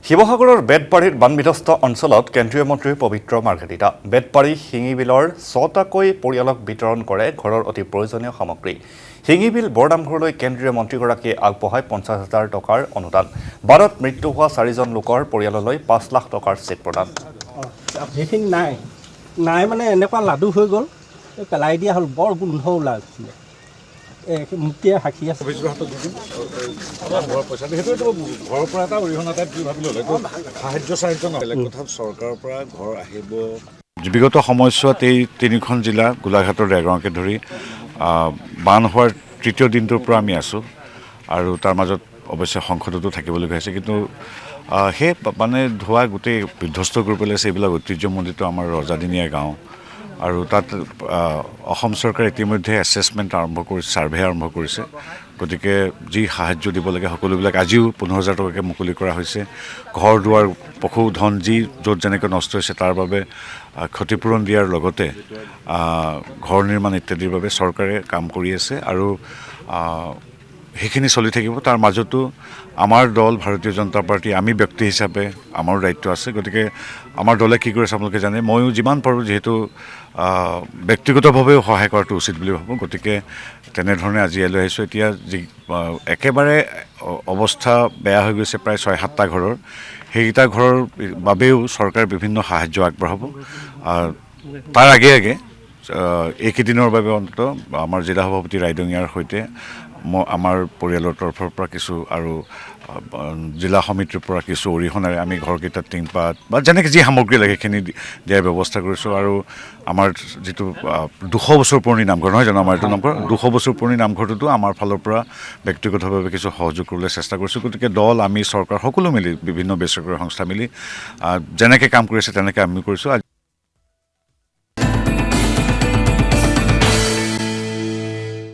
শিৱসাগৰৰ বেতবাৰীৰ বানবিধ্বস্ত অঞ্চলত কেন্দ্ৰীয় মন্ত্ৰী পবিত্ৰ মাৰ্ঘেৰিটা। বেতবাৰী শিঙিবিলৰ ৬টাকৈ পৰিয়ালক বিতৰণ কৰে ঘৰৰ অতি প্ৰয়োজনীয় সামগ্ৰী। শিঙিবিল বৰনামঘৰলৈ কেন্দ্ৰীয় মন্ত্ৰীগৰাকীয়ে আগবঢ়ায় ৫০,০০০ টকাৰ অনুদান। বানত মৃত্যু হোৱা ৪জন লোকৰ পৰিয়াললৈ ৫ লাখ টকাৰ চেক প্ৰদান। সেইখিনি নাই মানে এনেকুৱা লাডু হৈ গ'ল, পেলাই দিয়া হ'ল, বৰ গোন্ধ ওলাইছিলে। মুক্তিয়ে সাক্ষী আছে। ঘৰৰ পৰা এটা অৰিহণা টাইপ ভাবি ল'লে সাহায্য চাহায্য বেলেগ কথা, চৰকাৰৰ পৰা ঘৰ আহিব। বিগত সময়ছোৱাত এই তিনিখন জিলা গোলাঘাটৰ ডেৰগাঁৱকে ধৰি বান হোৱাৰ তৃতীয় দিনটোৰ পৰা আমি আছোঁ আৰু তাৰ মাজত অৱশ্যে সংসদতো থাকিবলগীয়া হৈছে, কিন্তু সেই মানে ধোৱা গোটেই বিধ্বস্ত কৰি পেলাইছে এইবিলাক ঐতিহ্যমণ্ডিত আমাৰ ৰজাদিনীয়া গাঁও। আৰু তাত অসম চৰকাৰে ইতিমধ্যে এছেছমেণ্ট আৰম্ভ কৰিছে, ছাৰ্ভে আৰম্ভ কৰিছে। গতিকে যি সাহায্য দিব লাগে সকলোবিলাক আজিও ১৫,০০০ টকাকৈ মুকলি কৰা হৈছে। ঘৰ দুৱাৰ পশুধন যি য'ত যেনেকৈ নষ্ট হৈছে তাৰ বাবে ক্ষতিপূৰণ দিয়াৰ লগতে ঘৰ নিৰ্মাণ ইত্যাদিৰ বাবে চৰকাৰে কাম কৰি আছে আৰু সেইখিনি চলি থাকিব। তাৰ মাজতো আমাৰ দল ভাৰতীয় জনতা পাৰ্টি, আমি ব্যক্তি হিচাপে আমাৰো দায়িত্ব আছে। গতিকে আমাৰ দলে কি কৰিছে আপোনালোকে জানে, ময়ো যিমান পাৰোঁ যিহেতু ব্যক্তিগতভাৱেও সহায় কৰাটো উচিত বুলি ভাবোঁ। গতিকে তেনেধৰণে আজি ইয়ালৈ আহিছোঁ। এতিয়া যি একেবাৰে অৱস্থা বেয়া হৈ গৈছে প্ৰায় ৬-৭টা ঘৰৰ, সেইকেইটা ঘৰৰ বাবেও চৰকাৰে বিভিন্ন সাহায্য আগবঢ়াব। তাৰ আগে এইকেইদিনৰ বাবে অন্ততঃ আমাৰ জিলা সভাপতি ৰাইডঙীয়াৰ সৈতে আমাৰ পৰিয়ালৰ তৰফৰ পৰা কিছু আৰু জিলা সমিতিৰ পৰা কিছু অৰিহণাৰে আমি ঘৰকেইটাত টিংপাত বা যেনেকৈ যি সামগ্ৰী লাগে সেইখিনি দিয়াৰ ব্যৱস্থা কৰিছোঁ। আৰু আমাৰ যিটো ২০০ বছৰ পুৰণি নামঘৰ নহয় জানো, আমাৰ এইটো নামঘৰ ২০০ বছৰ পুৰণি নামঘৰটোতো আমাৰ ফালৰ পৰা ব্যক্তিগতভাৱে কিছু সহযোগ কৰিবলৈ চেষ্টা কৰিছোঁ। গতিকে দল, আমি, চৰকাৰ সকলো মিলি বিভিন্ন বেচৰকাৰী সংস্থা মিলি যেনেকৈ কাম কৰিছে তেনেকৈ আমি কৰিছোঁ।